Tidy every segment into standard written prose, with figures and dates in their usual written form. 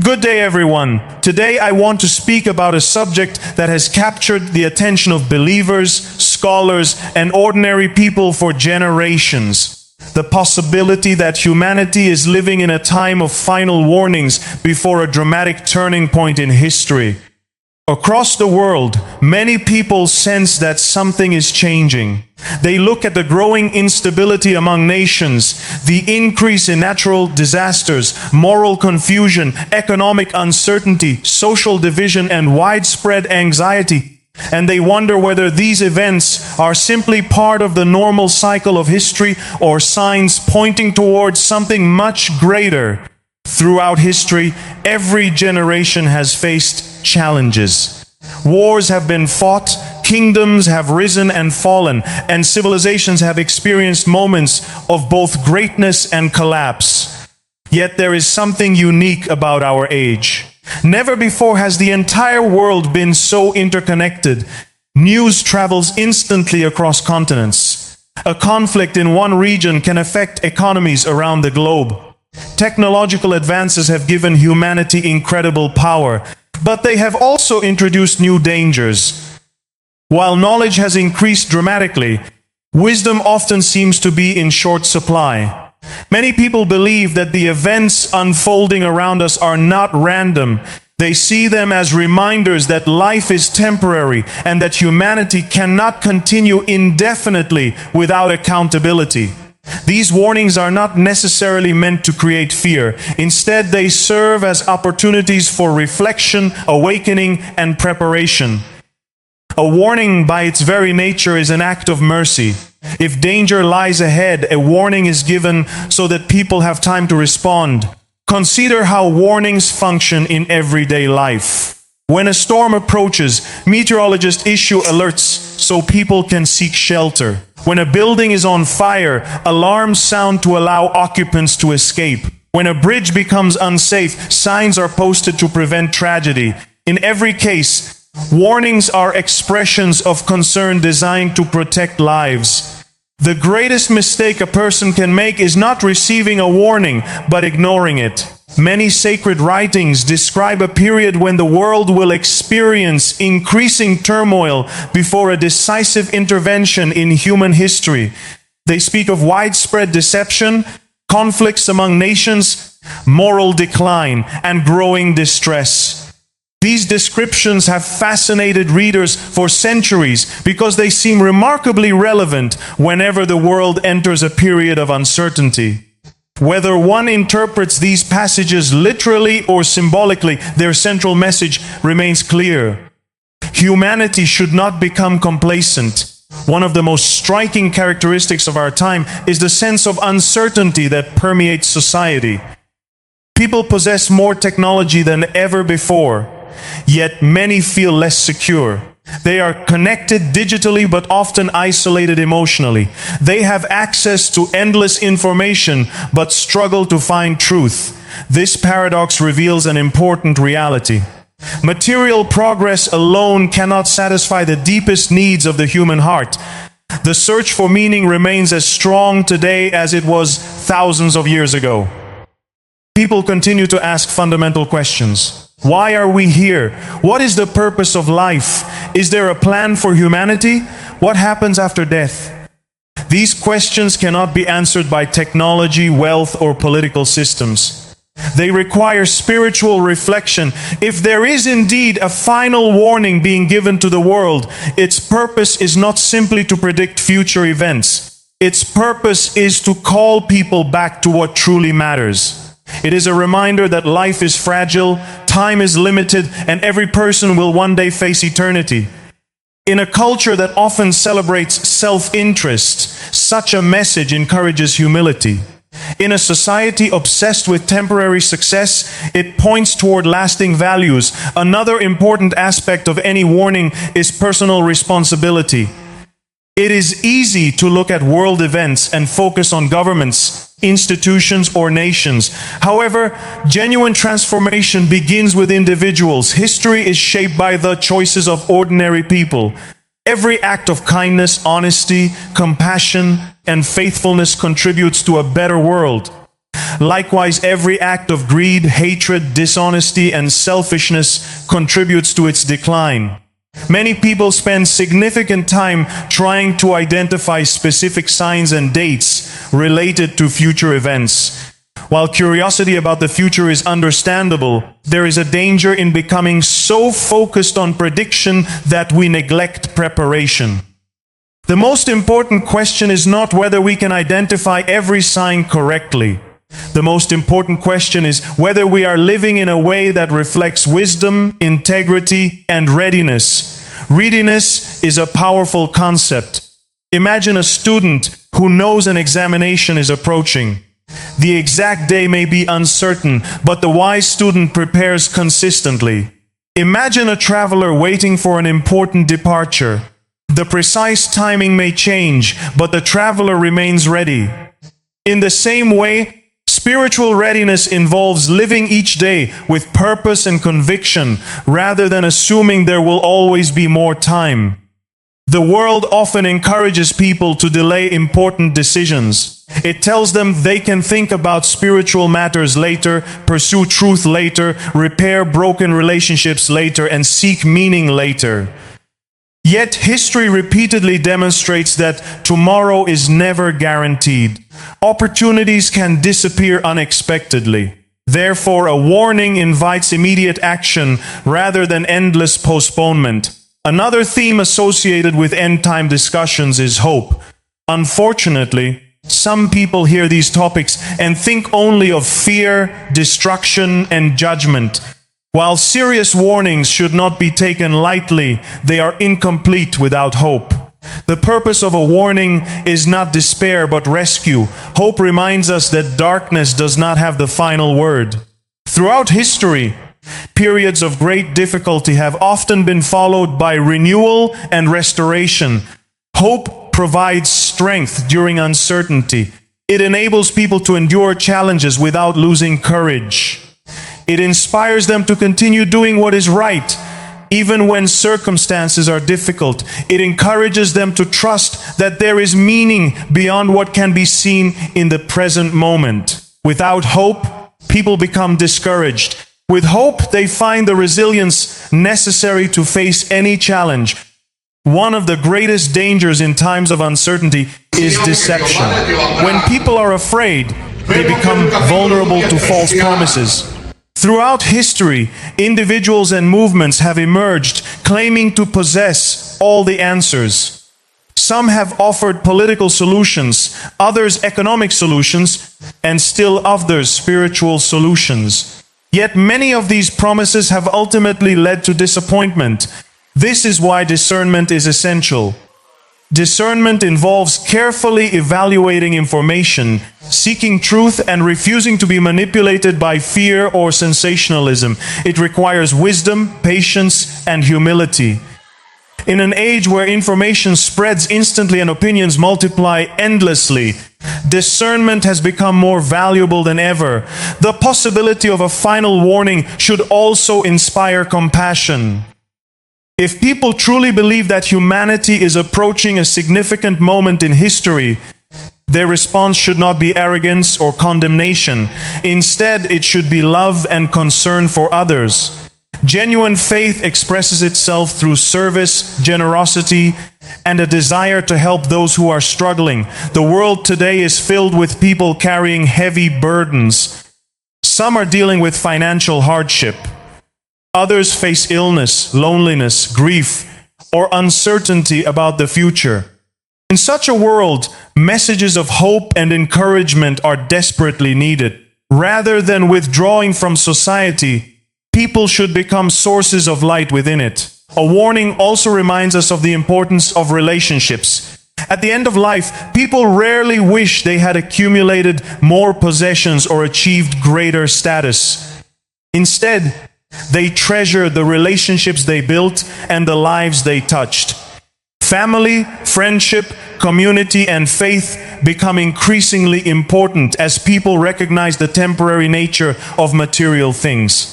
Good day, everyone. Today I want to speak about a subject that has captured the attention of believers, scholars, and ordinary people for generations. The possibility that humanity is living in a time of final warnings before a dramatic turning point in history. Across the world, many people sense that something is changing. They look at the growing instability among nations, the increase in natural disasters, moral confusion, economic uncertainty, social division, and widespread anxiety, and they wonder whether these events are simply part of the normal cycle of history or signs pointing towards something much greater. Throughout history, every generation has faced challenges. Wars have been fought, kingdoms have risen and fallen, and civilizations have experienced moments of both greatness and collapse. Yet there is something unique about our age. Never before has the entire world been so interconnected. News travels instantly across continents. A conflict in one region can affect economies around the globe. Technological advances have given humanity incredible power, but they have also introduced new dangers. While knowledge has increased dramatically, wisdom often seems to be in short supply. Many people believe that the events unfolding around us are not random. They see them as reminders that life is temporary and that humanity cannot continue indefinitely without accountability. These warnings are not necessarily meant to create fear. Instead, they serve as opportunities for reflection, awakening, and preparation. A warning by its very nature is an act of mercy. If danger lies ahead, a warning is given so that people have time to respond. Consider how warnings function in everyday life. When a storm approaches, meteorologists issue alerts so people can seek shelter. When a building is on fire, alarms sound to allow occupants to escape. When a bridge becomes unsafe, signs are posted to prevent tragedy. In every case, warnings are expressions of concern designed to protect lives. The greatest mistake a person can make is not receiving a warning, but ignoring it. Many sacred writings describe a period when the world will experience increasing turmoil before a decisive intervention in human history. They speak of widespread deception, conflicts among nations, moral decline, and growing distress. These descriptions have fascinated readers for centuries because they seem remarkably relevant whenever the world enters a period of uncertainty. Whether one interprets these passages literally or symbolically, their central message remains clear. Humanity should not become complacent. One of the most striking characteristics of our time is the sense of uncertainty that permeates society. People possess more technology than ever before, yet many feel less secure. They are connected digitally but often isolated emotionally. They have access to endless information but struggle to find truth. This paradox reveals an important reality. Material progress alone cannot satisfy the deepest needs of the human heart. The search for meaning remains as strong today as it was thousands of years ago. People continue to ask fundamental questions. Why are we here? What is the purpose of life? Is there a plan for humanity? What happens after death? These questions cannot be answered by technology, wealth, or political systems. They require spiritual reflection. If there is indeed a final warning being given to the world, its purpose is not simply to predict future events. Its purpose is to call people back to what truly matters. It is a reminder that life is fragile, time is limited, and every person will one day face eternity. In a culture that often celebrates self-interest, such a message encourages humility. In a society obsessed with temporary success, it points toward lasting values. Another important aspect of any warning is personal responsibility. It is easy to look at world events and focus on governments, institutions, or nations. However, genuine transformation begins with individuals. History is shaped by the choices of ordinary people. Every act of kindness, honesty, compassion, and faithfulness contributes to a better world. Likewise, every act of greed, hatred, dishonesty, and selfishness contributes to its decline. Many people spend significant time trying to identify specific signs and dates related to future events. While curiosity about the future is understandable, there is a danger in becoming so focused on prediction that we neglect preparation. The most important question is not whether we can identify every sign correctly. The most important question is whether we are living in a way that reflects wisdom, integrity, and readiness. Readiness is a powerful concept. Imagine a student who knows an examination is approaching. The exact day may be uncertain, but the wise student prepares consistently. Imagine a traveler waiting for an important departure. The precise timing may change, but the traveler remains ready. In the same way, spiritual readiness involves living each day with purpose and conviction, rather than assuming there will always be more time. The world often encourages people to delay important decisions. It tells them they can think about spiritual matters later, pursue truth later, repair broken relationships later, and seek meaning later. Yet history repeatedly demonstrates that tomorrow is never guaranteed. Opportunities can disappear unexpectedly. Therefore, a warning invites immediate action rather than endless postponement. Another theme associated with end-time discussions is hope. Unfortunately, some people hear these topics and think only of fear, destruction, and judgment. While serious warnings should not be taken lightly, they are incomplete without hope. The purpose of a warning is not despair but rescue. Hope reminds us that darkness does not have the final word. Throughout history, periods of great difficulty have often been followed by renewal and restoration. Hope provides strength during uncertainty. It enables people to endure challenges without losing courage. It inspires them to continue doing what is right, even when circumstances are difficult. It encourages them to trust that there is meaning beyond what can be seen in the present moment. Without hope, people become discouraged. With hope, they find the resilience necessary to face any challenge. One of the greatest dangers in times of uncertainty is deception. When people are afraid, they become vulnerable to false promises. Throughout history, individuals and movements have emerged claiming to possess all the answers. Some have offered political solutions, others economic solutions, and still others spiritual solutions. Yet many of these promises have ultimately led to disappointment. This is why discernment is essential. Discernment involves carefully evaluating information, seeking truth, and refusing to be manipulated by fear or sensationalism. It requires wisdom, patience, and humility. In an age where information spreads instantly and opinions multiply endlessly, discernment has become more valuable than ever. The possibility of a final warning should also inspire compassion. If people truly believe that humanity is approaching a significant moment in history, their response should not be arrogance or condemnation. Instead, it should be love and concern for others. Genuine faith expresses itself through service, generosity, and a desire to help those who are struggling. The world today is filled with people carrying heavy burdens. Some are dealing with financial hardship. Others face illness, loneliness, grief, or uncertainty about the future. In such a world, messages of hope and encouragement are desperately needed. Rather than withdrawing from society, people should become sources of light within it. A warning also reminds us of the importance of relationships. At the end of life, people rarely wish they had accumulated more possessions or achieved greater status. Instead, they treasure the relationships they built and the lives they touched. Family, friendship, community, and faith become increasingly important as people recognize the temporary nature of material things.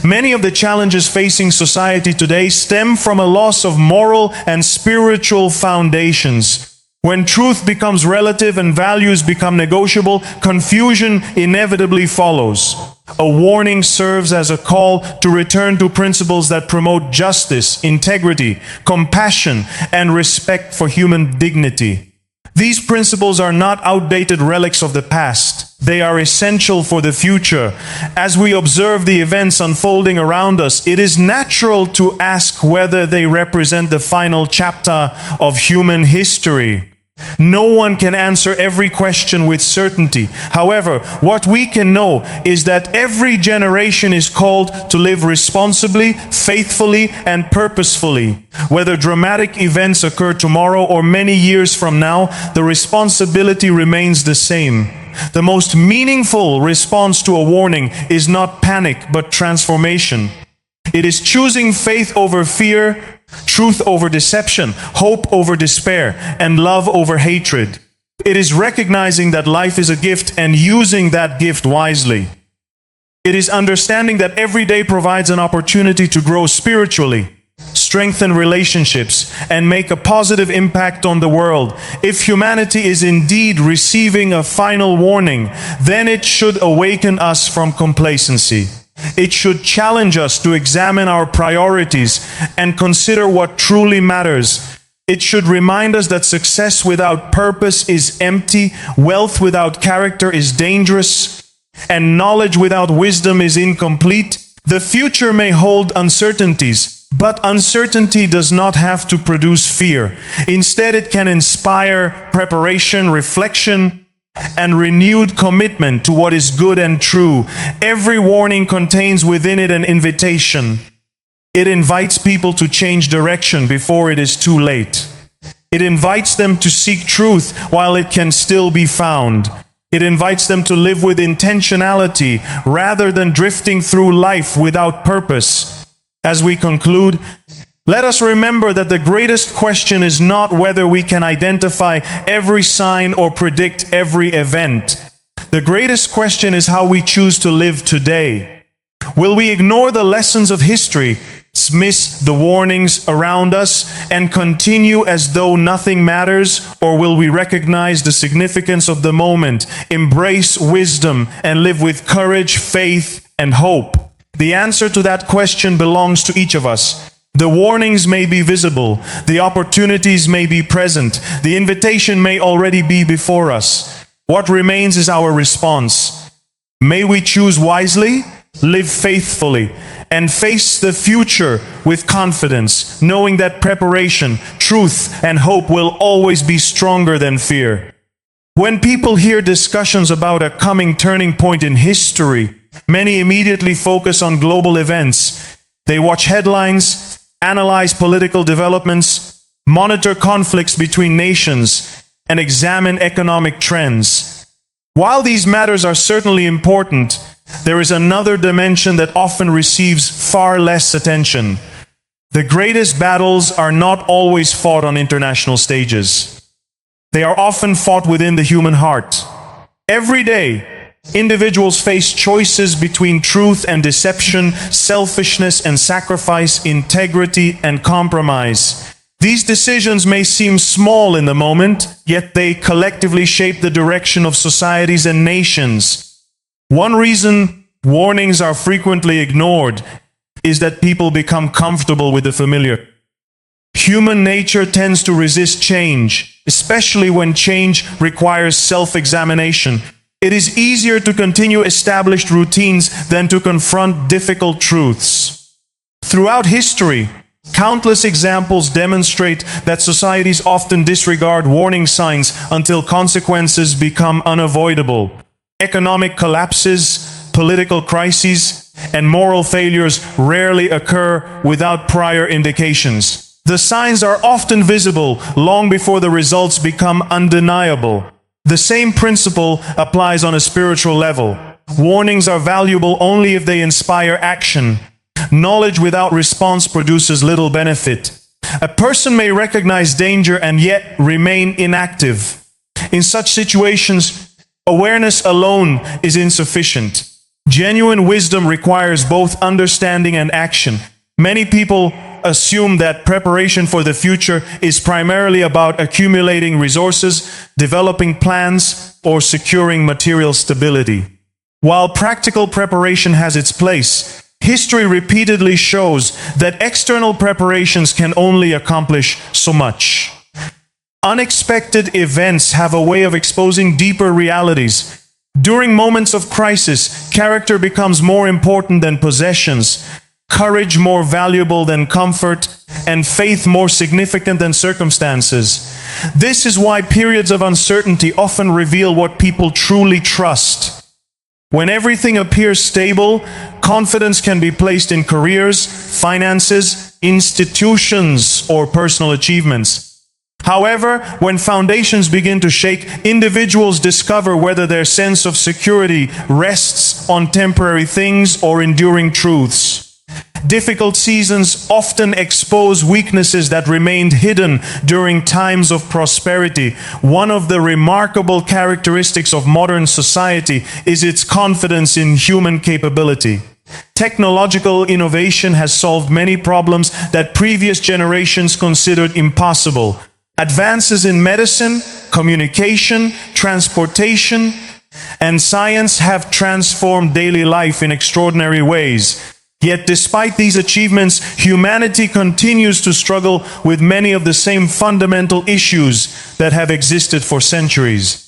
Many of the challenges facing society today stem from a loss of moral and spiritual foundations. When truth becomes relative and values become negotiable, confusion inevitably follows. A warning serves as a call to return to principles that promote justice, integrity, compassion, and respect for human dignity. These principles are not outdated relics of the past. They are essential for the future. As we observe the events unfolding around us, it is natural to ask whether they represent the final chapter of human history. No one can answer every question with certainty. However, what we can know is that every generation is called to live responsibly, faithfully, and purposefully. Whether dramatic events occur tomorrow or many years from now, the responsibility remains the same. The most meaningful response to a warning is not panic, but transformation. It is choosing faith over fear, truth over deception, hope over despair, and love over hatred. It is recognizing that life is a gift and using that gift wisely. It is understanding that every day provides an opportunity to grow spiritually, strengthen relationships, and make a positive impact on the world. If humanity is indeed receiving a final warning, then it should awaken us from complacency. It should challenge us to examine our priorities and consider what truly matters. It should remind us that success without purpose is empty, wealth without character is dangerous, and knowledge without wisdom is incomplete. The future may hold uncertainties, but uncertainty does not have to produce fear. Instead, it can inspire preparation, reflection, and renewed commitment to what is good and true. Every warning contains within it an invitation. It invites people to change direction before it is too late. It invites them to seek truth while it can still be found. It invites them to live with intentionality rather than drifting through life without purpose. As we conclude, let us remember that the greatest question is not whether we can identify every sign or predict every event. The greatest question is how we choose to live today. Will we ignore the lessons of history, dismiss the warnings around us, and continue as though nothing matters? Or will we recognize the significance of the moment, embrace wisdom, and live with courage, faith, and hope? The answer to that question belongs to each of us. The warnings may be visible, the opportunities may be present, the invitation may already be before us. What remains is our response. May we choose wisely, live faithfully, and face the future with confidence, knowing that preparation, truth, and hope will always be stronger than fear. When people hear discussions about a coming turning point in history, many immediately focus on global events. They watch headlines, analyze political developments, monitor conflicts between nations, and examine economic trends. While these matters are certainly important, there is another dimension that often receives far less attention. The greatest battles are not always fought on international stages. They are often fought within the human heart. Every day, individuals face choices between truth and deception, selfishness and sacrifice, integrity and compromise. These decisions may seem small in the moment, yet they collectively shape the direction of societies and nations. One reason warnings are frequently ignored is that people become comfortable with the familiar. Human nature tends to resist change, especially when change requires self-examination. It is easier to continue established routines than to confront difficult truths. Throughout history, countless examples demonstrate that societies often disregard warning signs until consequences become unavoidable. Economic collapses, political crises, and moral failures rarely occur without prior indications. The signs are often visible long before the results become undeniable. The same principle applies on a spiritual level. Warnings are valuable only if they inspire action. Knowledge without response produces little benefit. A person may recognize danger and yet remain inactive. In such situations, awareness alone is insufficient. Genuine wisdom requires both understanding and action. Many people assume that preparation for the future is primarily about accumulating resources, developing plans, or securing material stability. While practical preparation has its place, history repeatedly shows that external preparations can only accomplish so much. Unexpected events have a way of exposing deeper realities. During moments of crisis, character becomes more important than possessions, courage more valuable than comfort, and faith more significant than circumstances. This is why periods of uncertainty often reveal what people truly trust. When everything appears stable, confidence can be placed in careers, finances, institutions, or personal achievements. However, when foundations begin to shake, individuals discover whether their sense of security rests on temporary things or enduring truths. Difficult seasons often expose weaknesses that remained hidden during times of prosperity. One of the remarkable characteristics of modern society is its confidence in human capability. Technological innovation has solved many problems that previous generations considered impossible. Advances in medicine, communication, transportation, and science have transformed daily life in extraordinary ways. Yet despite these achievements, humanity continues to struggle with many of the same fundamental issues that have existed for centuries.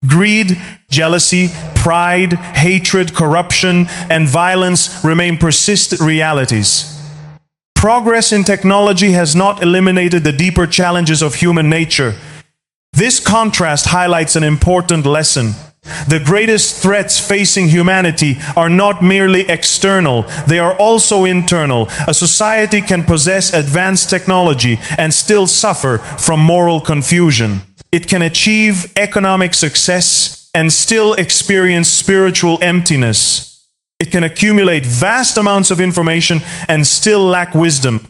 Greed, jealousy, pride, hatred, corruption, and violence remain persistent realities. Progress in technology has not eliminated the deeper challenges of human nature. This contrast highlights an important lesson. The greatest threats facing humanity are not merely external, they are also internal. A society can possess advanced technology and still suffer from moral confusion. It can achieve economic success and still experience spiritual emptiness. It can accumulate vast amounts of information and still lack wisdom.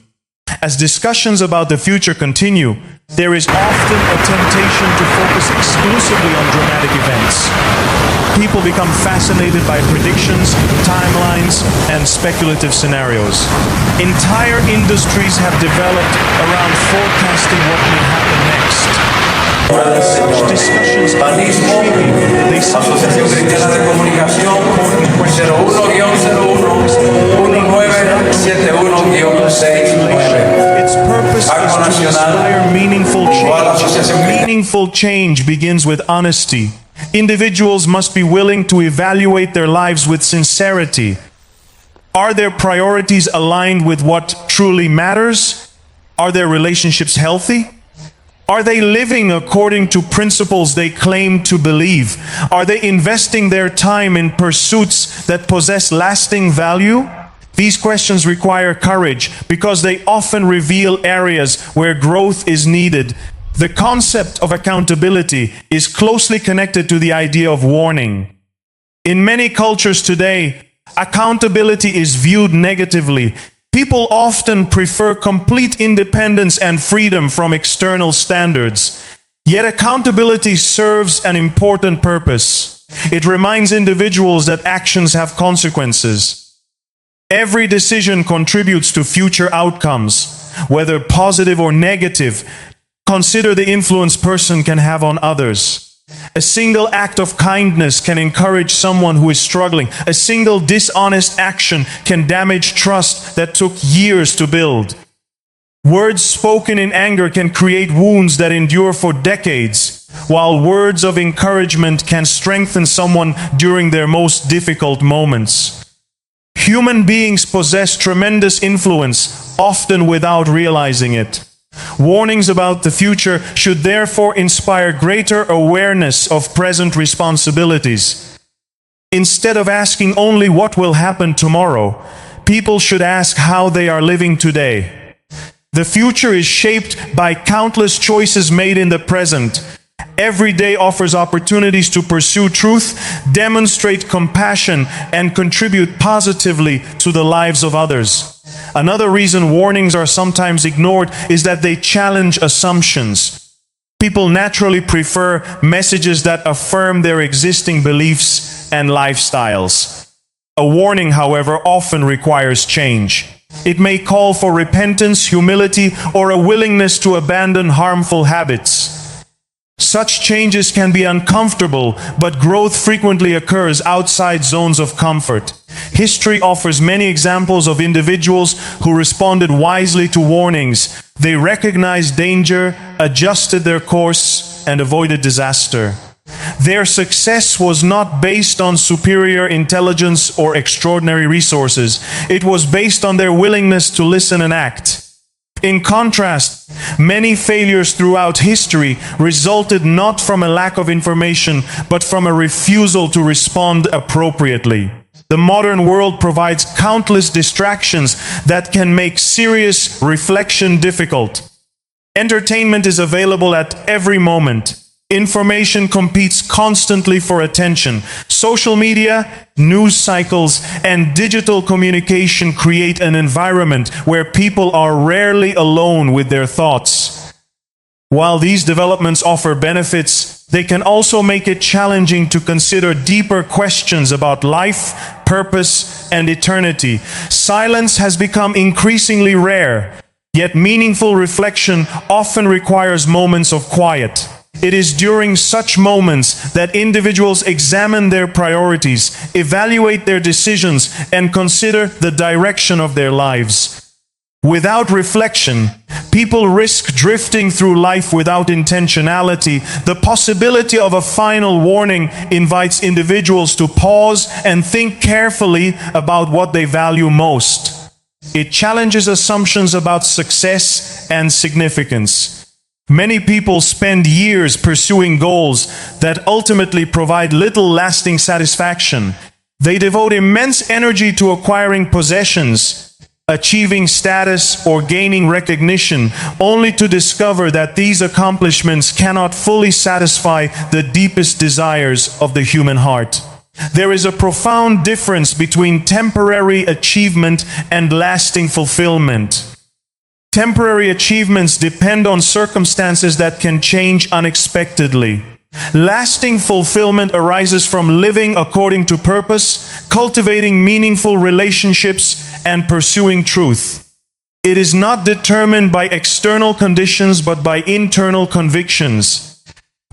As discussions about the future continue, there is often a temptation to focus exclusively on dramatic events. People become fascinated by predictions, timelines, and speculative scenarios. Entire industries have developed around forecasting what may happen next. Such discussions are intriguing. They Asociación Cristiana de Comunicación 01-1971-69. Its purpose is to inspire meaningful change. Meaningful change begins with honesty. Individuals must be willing to evaluate their lives with sincerity. Are their priorities aligned with what truly matters? Are their relationships healthy? Are they living according to principles they claim to believe? Are they investing their time in pursuits that possess lasting value? These questions require courage because they often reveal areas where growth is needed. The concept of accountability is closely connected to the idea of warning. In many cultures today, accountability is viewed negatively. People often prefer complete independence and freedom from external standards. Yet accountability serves an important purpose. It reminds individuals that actions have consequences. Every decision contributes to future outcomes, whether positive or negative. Consider the influence a person can have on others. A single act of kindness can encourage someone who is struggling. A single dishonest action can damage trust that took years to build. Words spoken in anger can create wounds that endure for decades, while words of encouragement can strengthen someone during their most difficult moments. Human beings possess tremendous influence, often without realizing it. Warnings about the future should therefore inspire greater awareness of present responsibilities. Instead of asking only what will happen tomorrow, people should ask how they are living today. The future is shaped by countless choices made in the present. Every day offers opportunities to pursue truth, demonstrate compassion, and contribute positively to the lives of others. Another reason warnings are sometimes ignored is that they challenge assumptions. People naturally prefer messages that affirm their existing beliefs and lifestyles. A warning, however, often requires change. It may call for repentance, humility, or a willingness to abandon harmful habits. Such changes can be uncomfortable, but growth frequently occurs outside zones of comfort. History offers many examples of individuals who responded wisely to warnings. They recognized danger, adjusted their course, and avoided disaster. Their success was not based on superior intelligence or extraordinary resources. It was based on their willingness to listen and act. In contrast, many failures throughout history resulted not from a lack of information, but from a refusal to respond appropriately. The modern world provides countless distractions that can make serious reflection difficult. Entertainment is available at every moment. Information competes constantly for attention. Social media, news cycles, and digital communication create an environment where people are rarely alone with their thoughts. While these developments offer benefits, they can also make it challenging to consider deeper questions about life, purpose, and eternity. Silence has become increasingly rare, yet meaningful reflection often requires moments of quiet. It is during such moments that individuals examine their priorities, evaluate their decisions, and consider the direction of their lives. Without reflection, people risk drifting through life without intentionality. The possibility of a final warning invites individuals to pause and think carefully about what they value most. It challenges assumptions about success and significance. Many people spend years pursuing goals that ultimately provide little lasting satisfaction. They devote immense energy to acquiring possessions, achieving status, or gaining recognition, only to discover that these accomplishments cannot fully satisfy the deepest desires of the human heart. There is a profound difference between temporary achievement and lasting fulfillment. Temporary achievements depend on circumstances that can change unexpectedly. Lasting fulfillment arises from living according to purpose, cultivating meaningful relationships, and pursuing truth. It is not determined by external conditions but by internal convictions.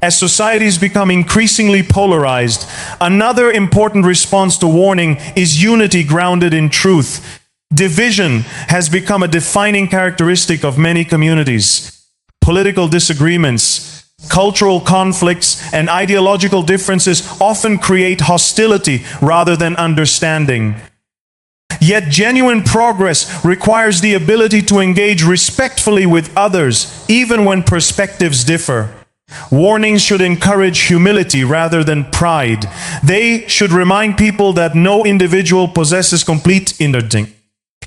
As societies become increasingly polarized, another important response to warning is unity grounded in truth. Division has become a defining characteristic of many communities. Political disagreements, cultural conflicts, and ideological differences often create hostility rather than understanding. Yet genuine progress requires the ability to engage respectfully with others, even when perspectives differ. Warnings should encourage humility rather than pride. They should remind people that no individual possesses complete understanding.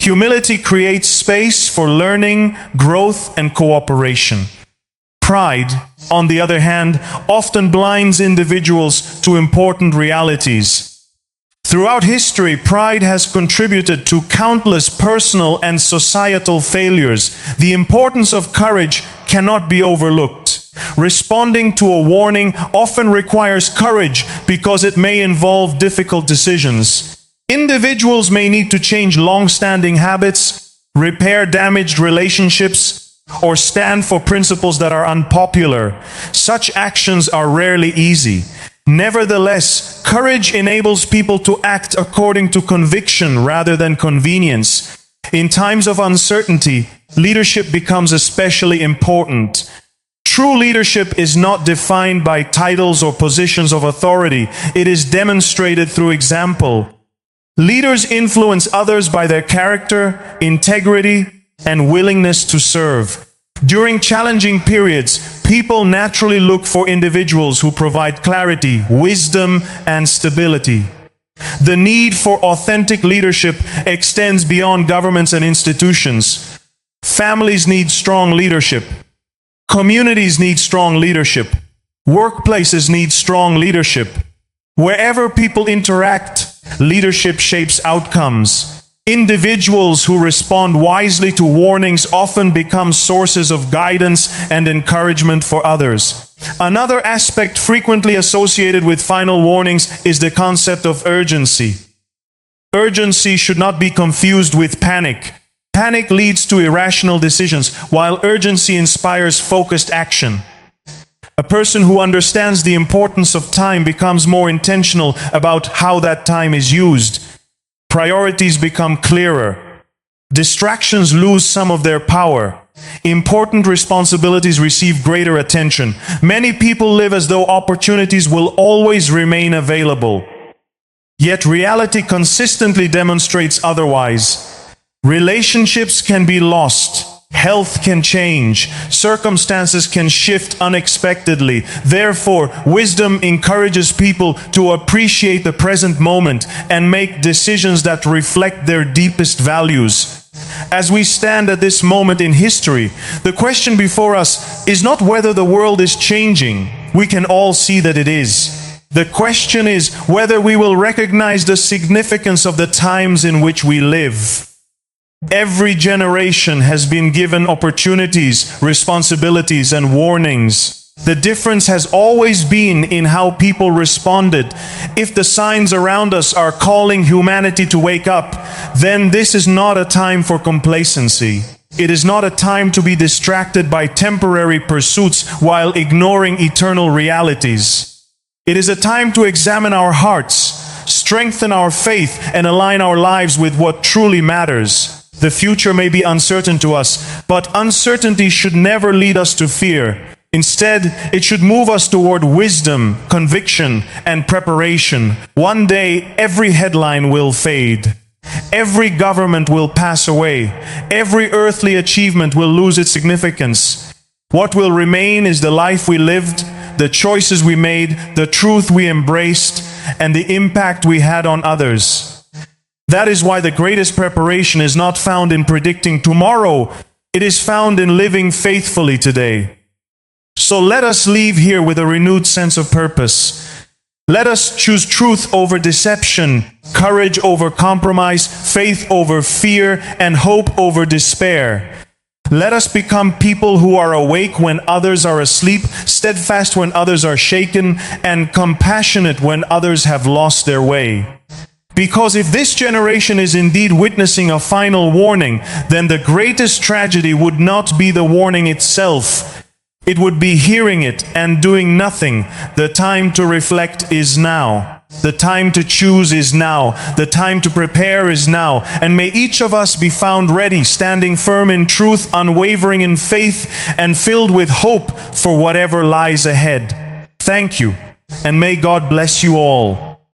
Humility creates space for learning, growth, and cooperation. Pride, on the other hand, often blinds individuals to important realities. Throughout history, pride has contributed to countless personal and societal failures. The importance of courage cannot be overlooked. Responding to a warning often requires courage because it may involve difficult decisions. Individuals may need to change long-standing habits, repair damaged relationships, or stand for principles that are unpopular. Such actions are rarely easy. Nevertheless, courage enables people to act according to conviction rather than convenience. In times of uncertainty, leadership becomes especially important. True leadership is not defined by titles or positions of authority. It is demonstrated through example. Leaders influence others by their character, integrity, and willingness to serve. During challenging periods, people naturally look for individuals who provide clarity, wisdom, and stability. The need for authentic leadership extends beyond governments and institutions. Families need strong leadership. Communities need strong leadership. Workplaces need strong leadership. Wherever people interact, leadership shapes outcomes. Individuals who respond wisely to warnings often become sources of guidance and encouragement for others. Another aspect frequently associated with final warnings is the concept of urgency. Urgency should not be confused with panic. Panic leads to irrational decisions, while urgency inspires focused action. A person who understands the importance of time becomes more intentional about how that time is used. Priorities become clearer. Distractions lose some of their power. Important responsibilities receive greater attention. Many people live as though opportunities will always remain available. Yet reality consistently demonstrates otherwise. Relationships can be lost. Health can change. Circumstances can shift unexpectedly. Therefore, wisdom encourages people to appreciate the present moment and make decisions that reflect their deepest values. As we stand at this moment in history, the question before us is not whether the world is changing. We can all see that it is. The question is whether we will recognize the significance of the times in which we live. Every generation has been given opportunities, responsibilities, and warnings. The difference has always been in how people responded. If the signs around us are calling humanity to wake up, then this is not a time for complacency. It is not a time to be distracted by temporary pursuits while ignoring eternal realities. It is a time to examine our hearts, strengthen our faith, and align our lives with what truly matters. The future may be uncertain to us, but uncertainty should never lead us to fear. Instead, it should move us toward wisdom, conviction, and preparation. One day, every headline will fade. Every government will pass away. Every earthly achievement will lose its significance. What will remain is the life we lived, the choices we made, the truth we embraced, and the impact we had on others. That is why the greatest preparation is not found in predicting tomorrow. It is found in living faithfully today. So let us leave here with a renewed sense of purpose. Let us choose truth over deception, courage over compromise, faith over fear, and hope over despair. Let us become people who are awake when others are asleep, steadfast when others are shaken, and compassionate when others have lost their way. Because if this generation is indeed witnessing a final warning, then the greatest tragedy would not be the warning itself. It would be hearing it and doing nothing. The time to reflect is now. The time to choose is now. The time to prepare is now. And may each of us be found ready, standing firm in truth, unwavering in faith, and filled with hope for whatever lies ahead. Thank you, and may God bless you all.